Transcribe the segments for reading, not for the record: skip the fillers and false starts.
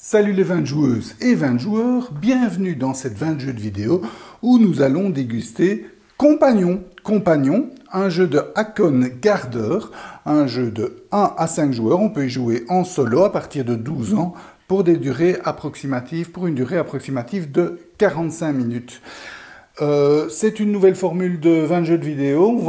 Salut les 20 joueuses et 20 joueurs, bienvenue dans cette 20 jeux de vidéo où nous allons déguster Compagnon. Compagnon, un jeu de Hakon Gardeur, un jeu de 1 à 5 joueurs, on peut y jouer en solo à partir de 12 ans pour une durée approximative de 45 minutes. C'est une nouvelle formule de 20 jeux de vidéo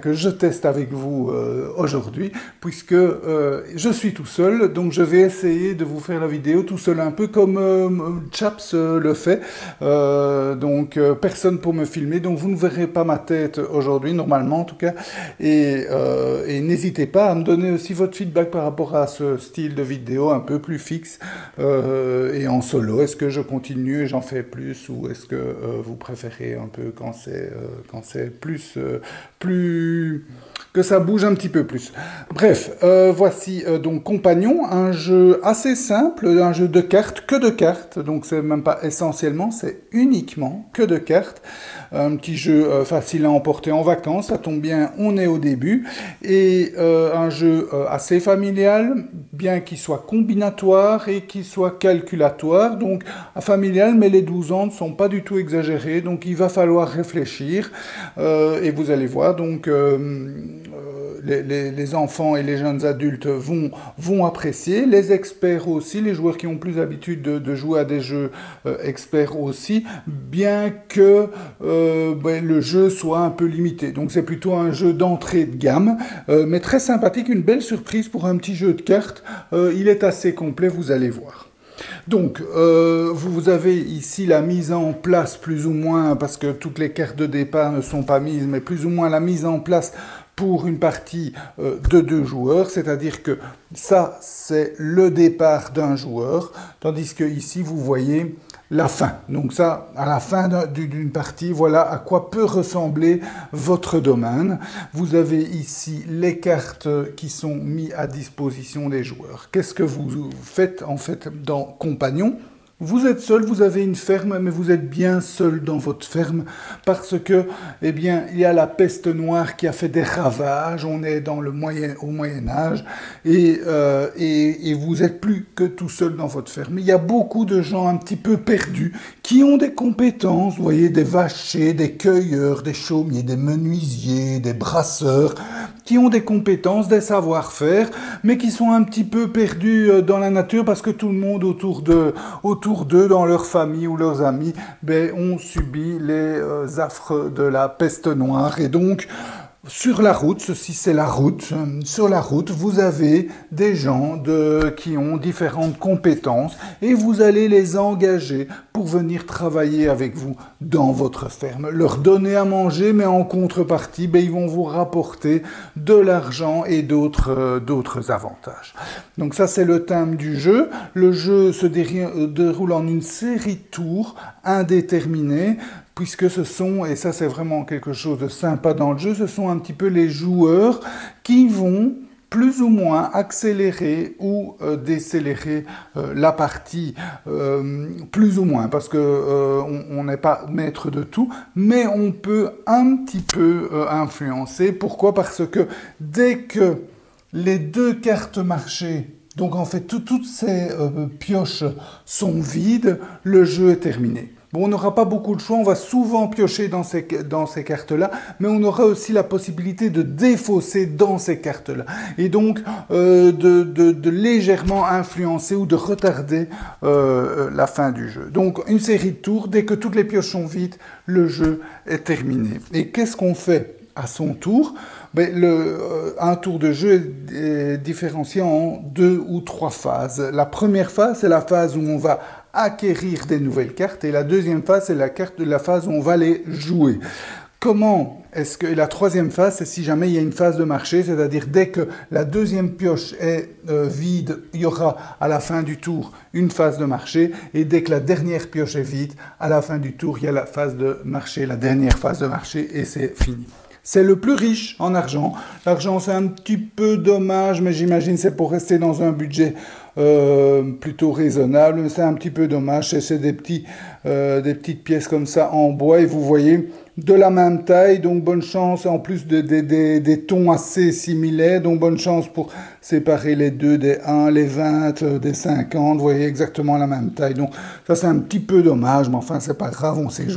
que je teste avec vous aujourd'hui, puisque je suis tout seul, donc je vais essayer de vous faire la vidéo tout seul, un peu comme Chaps le fait. Personne pour me filmer, donc vous ne verrez pas ma tête aujourd'hui, normalement en tout cas. Et n'hésitez pas à me donner aussi votre feedback par rapport à ce style de vidéo un peu plus fixe et en solo. Est-ce que je continue et j'en fais plus, ou est-ce que vous préférez un peu quand c'est plus que ça bouge un petit peu plus. Bref, voici donc Compagnon, un jeu assez simple, un jeu de cartes, que de cartes, donc c'est même pas essentiellement, c'est uniquement que de cartes. Un petit jeu facile à emporter en vacances, ça tombe bien, on est au début, et un jeu assez familial, bien qu'il soit combinatoire et qu'il soit calculatoire, donc familial, mais les 12 ans ne sont pas du tout exagérés, donc il va falloir réfléchir, et vous allez voir, donc les enfants et les jeunes adultes vont apprécier, les experts aussi, les joueurs qui ont plus l'habitude de jouer à des jeux experts aussi, bien que le jeu soit un peu limité. Donc c'est plutôt un jeu d'entrée de gamme, mais très sympathique, une belle surprise pour un petit jeu de cartes. Il est assez complet, vous allez voir. Donc, vous avez ici la mise en place, plus ou moins, parce que toutes les cartes de départ ne sont pas mises, mais plus ou moins la mise en place pour une partie de 2 joueurs, c'est-à-dire que ça, c'est le départ d'un joueur, tandis que ici, vous voyez la fin. Donc ça, à la fin d'une partie, voilà à quoi peut ressembler votre domaine. Vous avez ici les cartes qui sont mises à disposition des joueurs. Qu'est-ce que vous faites en fait dans Compagnon ? Vous êtes seul, vous avez une ferme, mais vous êtes bien seul dans votre ferme parce que, eh bien, il y a la peste noire qui a fait des ravages. On est au Moyen Âge et vous êtes plus que tout seul dans votre ferme. Il y a beaucoup de gens un petit peu perdus qui ont des compétences, vous voyez, des vachers, des cueilleurs, des chaumiers, des menuisiers, des brasseurs, qui ont des compétences, des savoir-faire, mais qui sont un petit peu perdus dans la nature parce que tout le monde autour d'eux, dans leur famille ou leurs amis, ont subi les affres de la peste noire. Et donc, sur la route, ceci c'est la route, sur la route, vous avez des gens qui ont différentes compétences et vous allez les engager pour venir travailler avec vous dans votre ferme. Leur donner à manger, mais en contrepartie, ils vont vous rapporter de l'argent et d'autres avantages. Donc ça c'est le thème du jeu. Le jeu se déroule en une série de tours indéterminés, puisque ce sont, et ça c'est vraiment quelque chose de sympa dans le jeu, ce sont un petit peu les joueurs qui vont plus ou moins accélérer ou décélérer la partie, plus ou moins, parce que on n'est pas maître de tout, mais on peut un petit peu influencer. Pourquoi ? Parce que dès que les 2 cartes marché, donc en fait toutes ces pioches sont vides, le jeu est terminé. Bon, on n'aura pas beaucoup de choix, on va souvent piocher dans ces cartes-là, mais on aura aussi la possibilité de défausser dans ces cartes-là. Et donc, de légèrement influencer ou de retarder la fin du jeu. Donc, une série de tours, dès que toutes les pioches sont vides, le jeu est terminé. Et qu'est-ce qu'on fait à son tour ? Un tour de jeu est différencié en 2 ou 3 phases. La première phase, c'est la phase où on va acquérir des nouvelles cartes, et la deuxième phase, c'est la phase où on va les jouer. Comment est-ce que la troisième phase, c'est si jamais il y a une phase de marché, c'est-à-dire dès que la deuxième pioche est vide, il y aura à la fin du tour une phase de marché, et dès que la dernière pioche est vide, à la fin du tour, il y a la phase de marché, la dernière phase de marché, et c'est fini. c'est le plus riche en argent. L'argent, c'est un petit peu dommage, mais j'imagine c'est pour rester dans un budget plutôt raisonnable. Mais c'est un petit peu dommage. C'est des petites pièces comme ça en bois. Et vous voyez, de la même taille, donc bonne chance. En plus des tons assez similaires, donc bonne chance pour séparer les deux, des 1, les 20, des 50. Vous voyez, exactement la même taille. Donc ça, c'est un petit peu dommage, mais enfin, c'est pas grave. On sait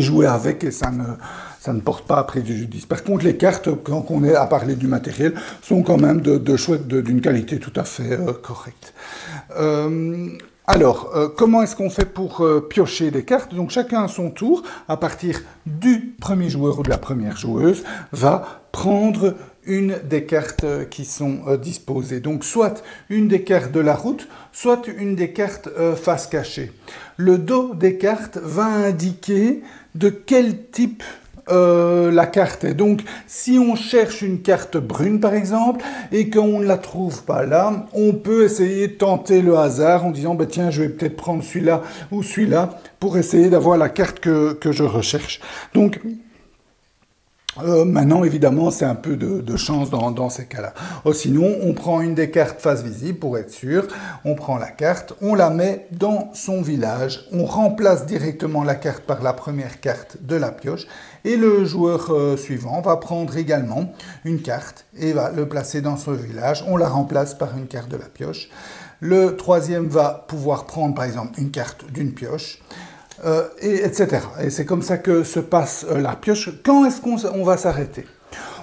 jouer avec et ça ne porte pas à préjudice. Par contre, les cartes, quand on est à parler du matériel, sont quand même d'une qualité tout à fait correcte. Comment est-ce qu'on fait pour piocher des cartes? Donc, chacun à son tour, à partir du premier joueur ou de la première joueuse, va prendre une des cartes qui sont disposées. Donc, soit une des cartes de la route, soit une des cartes face cachée. Le dos des cartes va indiquer de quel type la carte est. Donc, si on cherche une carte brune, par exemple, et qu'on ne la trouve pas là, on peut essayer de tenter le hasard en disant, tiens, je vais peut-être prendre celui-là ou celui-là pour essayer d'avoir la carte que je recherche. Donc, maintenant, évidemment, c'est un peu de chance dans ces cas-là. Sinon, on prend une des cartes face visible pour être sûr. On prend la carte, on la met dans son village. On remplace directement la carte par la première carte de la pioche. Et le joueur suivant va prendre également une carte et va le placer dans son village. On la remplace par une carte de la pioche. Le troisième va pouvoir prendre, par exemple, une carte d'une pioche. Etc. Et c'est comme ça que se passe la pioche. Quand est-ce qu'on va s'arrêter?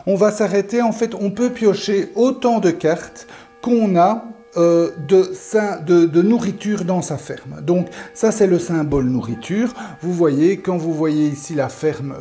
On va s'arrêter, en fait, on peut piocher autant de cartes qu'on a de nourriture dans sa ferme. Donc ça, c'est le symbole nourriture. Vous voyez, quand vous voyez ici la ferme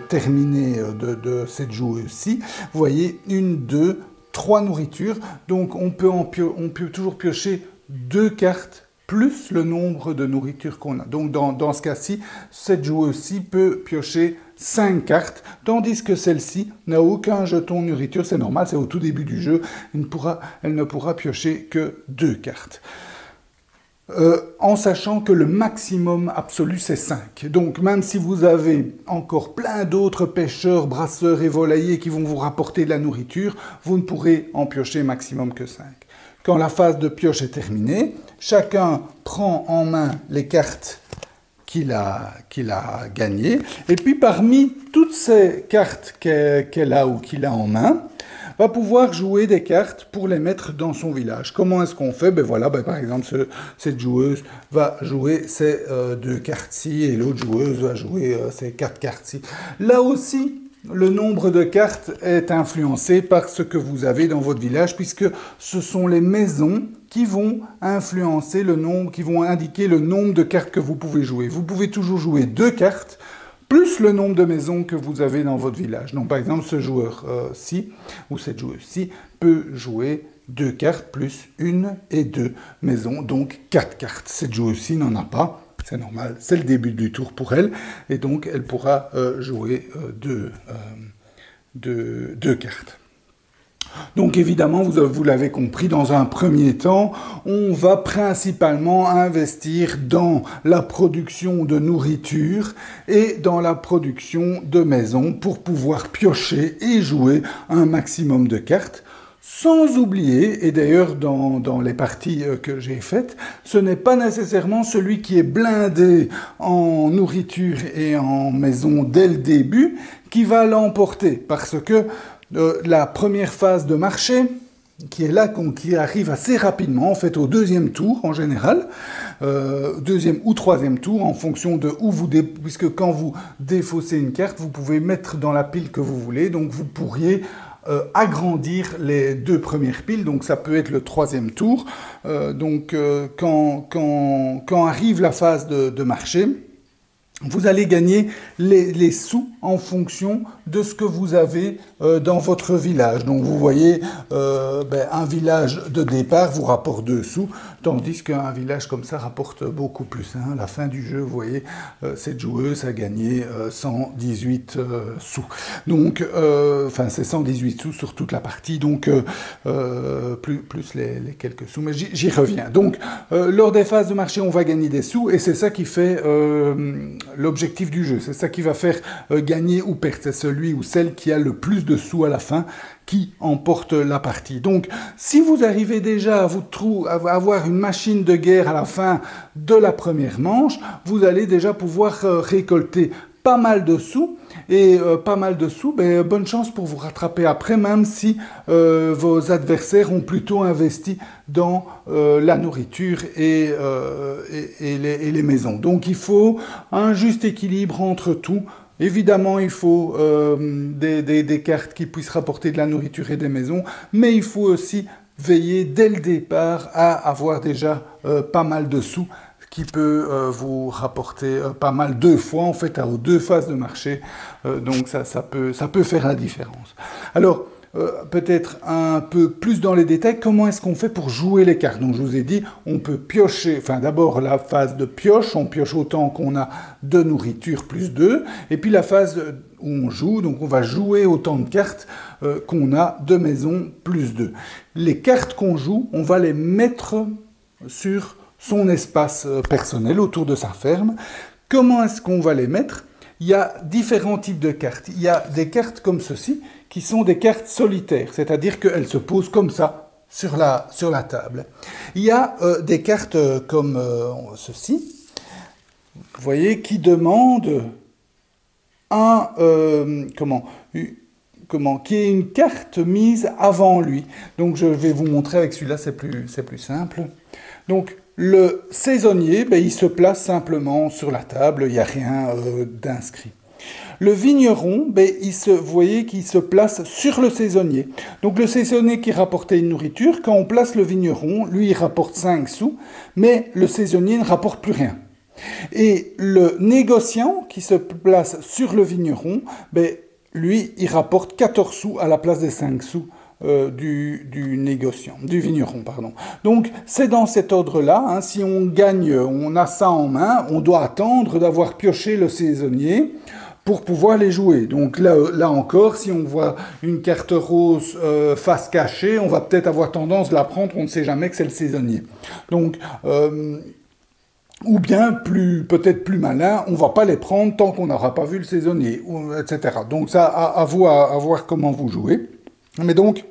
terminée de cette joueuse-ci, vous voyez 1, 2, 3 nourritures. Donc on peut toujours piocher 2 cartes plus le nombre de nourriture qu'on a. Donc dans ce cas-ci, cette joueuse-ci peut piocher 5 cartes, tandis que celle-ci n'a aucun jeton nourriture. C'est normal, c'est au tout début du jeu. Elle ne pourra piocher que 2 cartes. En sachant que le maximum absolu, c'est 5. Donc, même si vous avez encore plein d'autres pêcheurs, brasseurs et volaillers qui vont vous rapporter de la nourriture, vous ne pourrez en piocher maximum que 5. Quand la phase de pioche est terminée, chacun prend en main les cartes qu'il a gagnées. Et puis, parmi toutes ces cartes qu'elle a ou qu'il a en main, va pouvoir jouer des cartes pour les mettre dans son village. Comment est-ce qu'on fait? Par exemple, cette joueuse va jouer ces 2 cartes-ci et l'autre joueuse va jouer ces 4 cartes-ci. Là aussi, le nombre de cartes est influencé par ce que vous avez dans votre village, puisque ce sont les maisons qui vont influencer le nombre, qui vont indiquer le nombre de cartes que vous pouvez jouer. Vous pouvez toujours jouer 2 cartes, plus le nombre de maisons que vous avez dans votre village. Donc, par exemple, ce joueur-ci, ou cette joueuse-ci, peut jouer 2 cartes, plus 1 et 2 maisons, donc 4 cartes. Cette joueuse-ci n'en a pas. C'est normal, c'est le début du tour pour elle, et donc elle pourra jouer 2 cartes. Donc évidemment, vous l'avez compris, dans un premier temps, on va principalement investir dans la production de nourriture et dans la production de maisons pour pouvoir piocher et jouer un maximum de cartes. Sans oublier, et d'ailleurs dans les parties que j'ai faites, ce n'est pas nécessairement celui qui est blindé en nourriture et en maison dès le début qui va l'emporter, parce que la première phase de marché, qui est là, qui arrive assez rapidement, en fait au 2e tour en général, 2e ou 3e tour en fonction de où vous puisque quand vous défaussez une carte, vous pouvez mettre dans la pile que vous voulez, donc vous pourriez agrandir les 2 premières piles, donc ça peut être le 3e tour. Quand arrive la phase de marché, vous allez gagner les sous en fonction de ce que vous avez dans votre village. Donc vous voyez, un village de départ vous rapporte 2 sous, tandis qu'un village comme ça rapporte beaucoup plus. À la fin du jeu, vous voyez, cette joueuse a gagné 118 sous. Donc, c'est 118 sous sur toute la partie, donc plus les quelques sous. Mais j'y reviens. Donc, lors des phases de marché, on va gagner des sous, et c'est ça qui fait l'objectif du jeu. C'est ça qui va faire gagner ou perdre. C'est celui ou celle qui a le plus de sous à la fin qui emporte la partie. Donc, si vous arrivez déjà à avoir une machine de guerre à la fin de la première manche, vous allez déjà pouvoir récolter pas mal de sous, et pas mal de sous, ben, bonne chance pour vous rattraper après, même si vos adversaires ont plutôt investi dans la nourriture et les maisons. Donc il faut un juste équilibre entre tout. Évidemment, il faut des cartes qui puissent rapporter de la nourriture et des maisons, mais il faut aussi veiller dès le départ à avoir déjà pas mal de sous qui peut vous rapporter pas mal 2 fois, en fait, aux 2 phases de marché. Donc ça peut faire la différence. Alors, peut-être un peu plus dans les détails, comment est-ce qu'on fait pour jouer les cartes? Donc je vous ai dit, on peut piocher, enfin d'abord la phase de pioche, on pioche autant qu'on a de nourriture plus 2, et puis la phase où on joue, donc on va jouer autant de cartes qu'on a de maisons plus 2. Les cartes qu'on joue, on va les mettre sur son espace personnel autour de sa ferme. Comment est-ce qu'on va les mettre? Il y a différents types de cartes. Il y a des cartes comme ceci, qui sont des cartes solitaires, c'est-à-dire qu'elles se posent comme ça, sur la table. Il y a des cartes comme ceci, vous voyez, qui demandent qui est une carte mise avant lui. Donc je vais vous montrer avec celui-là, c'est plus simple. Donc le saisonnier, ben, il se place simplement sur la table, il n'y a rien d'inscrit. Le vigneron, ben, vous voyez qu'il se place sur le saisonnier. Donc le saisonnier qui rapportait une nourriture, quand on place le vigneron, lui il rapporte 5 sous, mais le saisonnier ne rapporte plus rien. Et le négociant qui se place sur le vigneron, ben, lui il rapporte 14 sous à la place des 5 sous du vigneron, pardon. Donc c'est dans cet ordre-là, hein, si on gagne, on a ça en main, on doit attendre d'avoir pioché le saisonnier pour pouvoir les jouer. Donc là encore, si on voit une carte rose face cachée, on va peut-être avoir tendance de la prendre, on ne sait jamais que c'est le saisonnier. Donc ou bien peut-être plus malin, on ne va pas les prendre tant qu'on n'aura pas vu le saisonnier, etc. Donc ça, à voir comment vous jouez. Mais donc,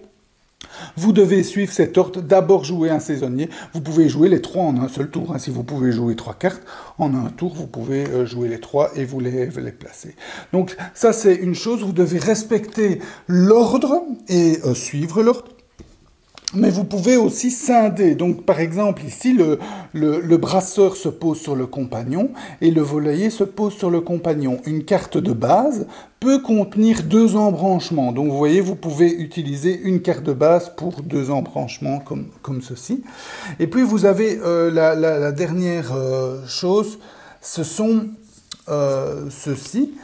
vous devez suivre cet ordre, d'abord jouer un saisonnier. Vous pouvez jouer les 3 en un seul tour. Hein. Si vous pouvez jouer 3 cartes en un tour, vous pouvez jouer les 3 et vous les placer. Donc ça, c'est une chose, vous devez respecter l'ordre et suivre l'ordre. Mais vous pouvez aussi scinder. Donc, par exemple, ici, le brasseur se pose sur le compagnon et le volailler se pose sur le compagnon. Une carte de base peut contenir 2 embranchements. Donc, vous voyez, vous pouvez utiliser une carte de base pour 2 embranchements comme ceci. Et puis, vous avez la dernière chose, ce sont ceux-ci.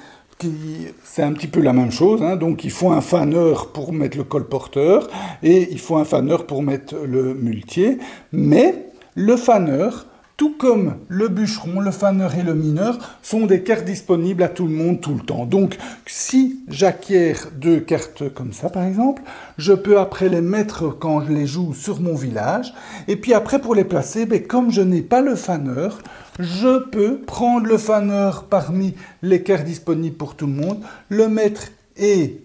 C'est un petit peu la même chose, hein. Donc il faut un faneur pour mettre le colporteur et il faut un faneur pour mettre le muletier, mais le faneur, tout comme le bûcheron, le faneur et le mineur, sont des cartes disponibles à tout le monde tout le temps. Donc si j'acquiers 2 cartes comme ça par exemple, je peux après les mettre quand je les joue sur mon village, et puis après pour les placer, ben, comme je n'ai pas le faneur, je peux prendre le faneur parmi les cartes disponibles pour tout le monde, le mettre et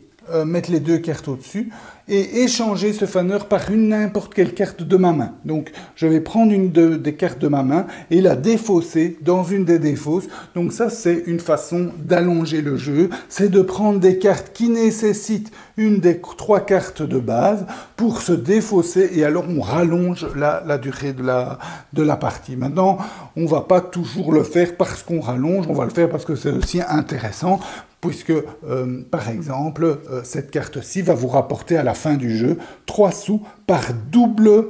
mettre les 2 cartes au-dessus et échanger ce faneur par n'importe quelle carte de ma main. Donc je vais prendre une des cartes de ma main et la défausser dans une des défausses. Donc ça, c'est une façon d'allonger le jeu, c'est de prendre des cartes qui nécessitent une des 3 cartes de base pour se défausser, et alors on rallonge la durée de la partie. Maintenant, on ne va pas toujours le faire parce qu'on rallonge, on va le faire parce que c'est aussi intéressant, puisque, par exemple, cette carte-ci va vous rapporter à la fin du jeu 3 sous par double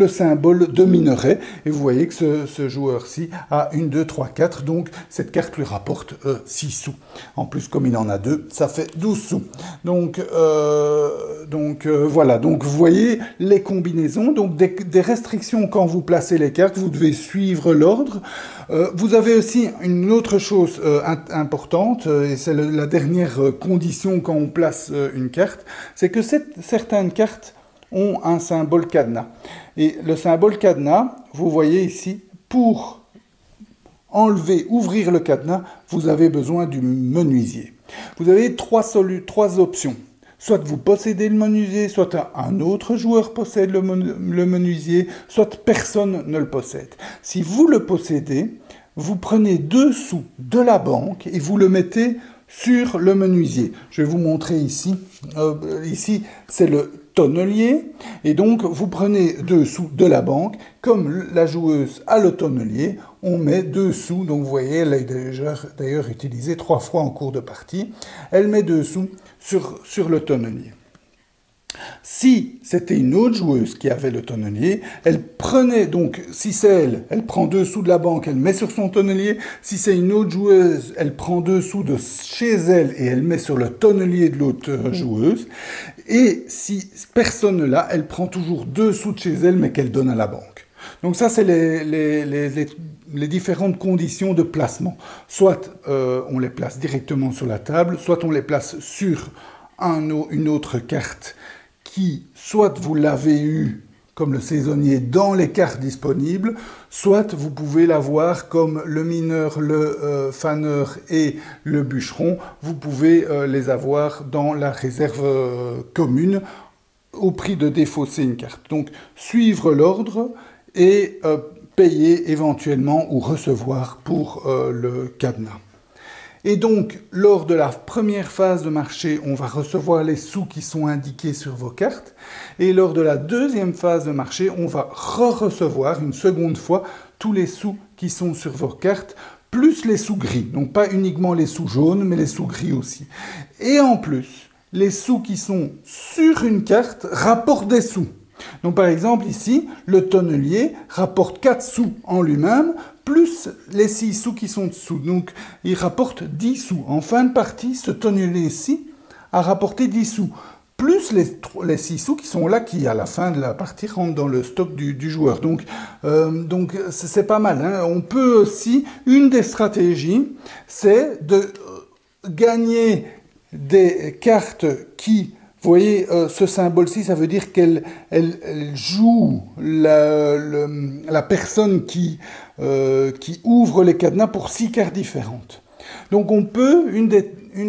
symbole de minerai. Et vous voyez que ce joueur-ci a 1, 2, 3, 4. Donc, cette carte lui rapporte 6 sous. En plus, comme il en a 2, ça fait 12 sous. Donc voilà. Donc, vous voyez les combinaisons. Donc, des restrictions quand vous placez les cartes. Vous devez suivre l'ordre. Vous avez aussi une autre chose importante, et c'est la dernière condition quand on place une carte, c'est que certaines cartes ont un symbole cadenas. Et le symbole cadenas, vous voyez ici, pour enlever, ouvrir le cadenas, vous avez besoin du menuisier. Vous avez trois options. Soit vous possédez le menuisier, soit un autre joueur possède le menuisier, soit personne ne le possède. Si vous le possédez, vous prenez 2 sous de la banque et vous le mettez sur le menuisier. Je vais vous montrer ici. Ici, c'est le tonnelier. Et donc, vous prenez 2 sous de la banque. Comme la joueuse a le tonnelier, on met 2 sous. Donc, vous voyez, elle l'a d'ailleurs utilisé 3 fois en cours de partie. Elle met 2 sous sur le tonnelier. Si c'était une autre joueuse qui avait le tonnelier, elle prenait donc, si c'est elle, elle prend 2 sous de la banque, elle met sur son tonnelier. Si c'est une autre joueuse, elle prend 2 sous de chez elle et elle met sur le tonnelier de l'autre joueuse. Et si personne ne l'a, elle prend toujours 2 sous de chez elle, mais qu'elle donne à la banque. Donc ça, c'est les différentes conditions de placement. Soit on les place directement sur la table, soit on les place sur une autre carte qui, soit vous l'avez eu comme le saisonnier dans les cartes disponibles, soit vous pouvez l'avoir comme le mineur, le faneur et le bûcheron. Vous pouvez les avoir dans la réserve commune au prix de défausser une carte. Donc, suivre l'ordre et payer éventuellement ou recevoir pour le cadenas. Et donc, lors de la première phase de marché, on va recevoir les sous qui sont indiqués sur vos cartes. Et lors de la deuxième phase de marché, on va recevoir une seconde fois tous les sous qui sont sur vos cartes, plus les sous gris. Donc pas uniquement les sous jaunes, mais les sous gris aussi. Et en plus, les sous qui sont sur une carte rapportent des sous. Donc par exemple ici, le tonnelier rapporte 4 sous en lui-même, plus les 6 sous qui sont dessous. Donc il rapporte 10 sous. En fin de partie, ce tonnelier-ci a rapporté 10 sous, plus les 6 sous qui sont là, qui à la fin de la partie rentrent dans le stock du joueur. Donc c'est pas mal. Hein. On peut aussi, une des stratégies, c'est de gagner des cartes qui... Vous voyez, ce symbole-ci, ça veut dire qu'elle joue la personne qui ouvre les cadenas pour 6 cartes différentes. Donc on peut, une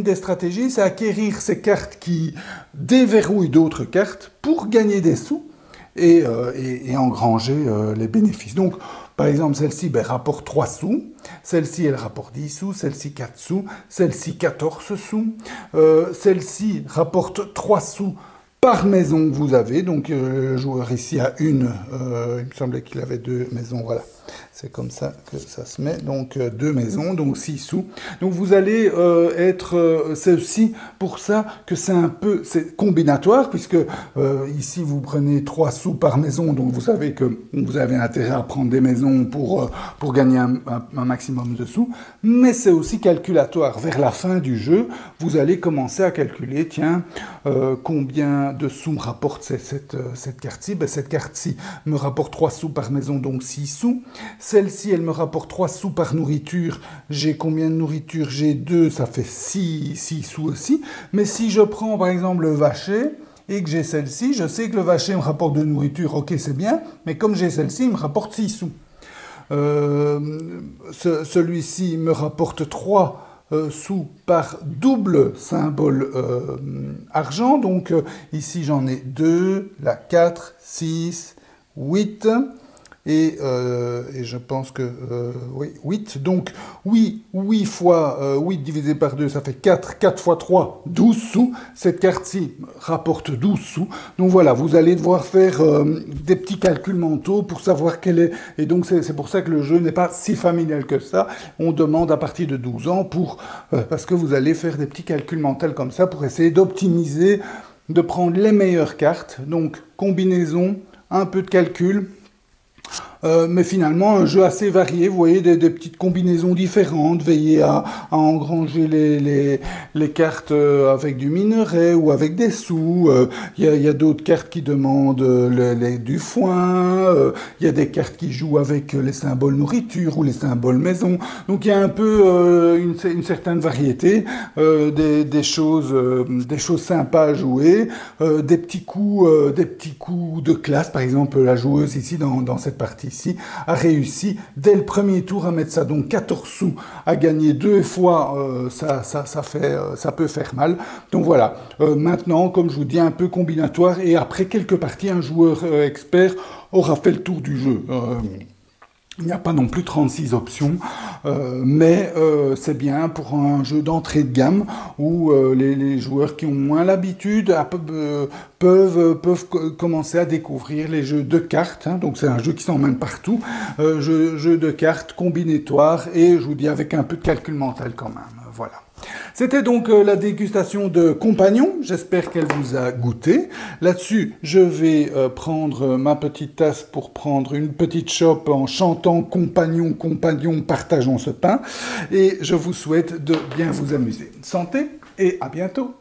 des stratégies, c'est acquérir ces cartes qui déverrouillent d'autres cartes pour gagner des sous et engranger les bénéfices. Donc, par exemple, celle-ci rapporte 3 sous, celle-ci elle rapporte 10 sous, celle-ci 4 sous, celle-ci 14 sous, celle-ci rapporte 3 sous par maison que vous avez. Donc le joueur ici a il me semblait qu'il avait 2 maisons, voilà. C'est comme ça que ça se met, donc 2 maisons, donc 6 sous. Donc vous allez c'est aussi pour ça que c'est combinatoire, puisque ici vous prenez 3 sous par maison, donc vous savez que vous avez intérêt à prendre des maisons pour gagner un maximum de sous, mais c'est aussi calculatoire. Vers la fin du jeu, vous allez commencer à calculer, tiens, combien de sous me rapporte cette carte-ci. Cette carte-ci me rapporte 3 sous par maison, donc 6 sous. Celle-ci, elle me rapporte 3 sous par nourriture. J'ai combien de nourriture? J'ai 2, ça fait 6 sous aussi. Mais si je prends par exemple le vacher et que j'ai celle-ci, je sais que le vacher me rapporte de nourriture, ok c'est bien, mais comme j'ai celle-ci, il me rapporte 6 sous. Celui-ci me rapporte 3 sous par double symbole argent. Donc ici j'en ai 2, là 4, 6, 8... Et je pense que, oui, 8. Donc, 8 fois 8 divisé par 2, ça fait 4. 4 fois 3, 12 sous. Cette carte-ci rapporte 12 sous. Donc voilà, vous allez devoir faire des petits calculs mentaux pour savoir quelle est... Et donc, c'est pour ça que le jeu n'est pas si familial que ça. On demande à partir de 12 ans parce que vous allez faire des petits calculs mentaux comme ça pour essayer d'optimiser, de prendre les meilleures cartes. Donc, combinaison, un peu de calcul... mais finalement, un jeu assez varié, vous voyez, des petites combinaisons différentes, veillez à engranger les cartes avec du minerai ou avec des sous, il y a d'autres cartes qui demandent du foin, il y a des cartes qui jouent avec les symboles nourriture ou les symboles maison, donc il y a un peu une certaine variété, des choses sympas à jouer, des petits coups de classe, par exemple la joueuse ici dans cette partie ici, a réussi dès le premier tour à mettre ça. Donc 14 sous à gagner deux fois, ça peut faire mal. Donc voilà, maintenant, comme je vous dis, un peu combinatoire, et après quelques parties, un joueur expert aura fait le tour du jeu. Il n'y a pas non plus 36 options, mais c'est bien pour un jeu d'entrée de gamme où les joueurs qui ont moins l'habitude peuvent commencer à découvrir les jeux de cartes. Hein. Donc c'est un jeu qui s'emmène partout, jeu de cartes combinatoire, et je vous dis avec un peu de calcul mental quand même. Voilà. C'était donc la dégustation de Compagnon. J'espère qu'elle vous a goûté. Là-dessus, je vais prendre ma petite tasse pour prendre une petite chope en chantant Compagnon, compagnon, partageons ce pain. Et je vous souhaite de bien vous amuser. Santé et à bientôt.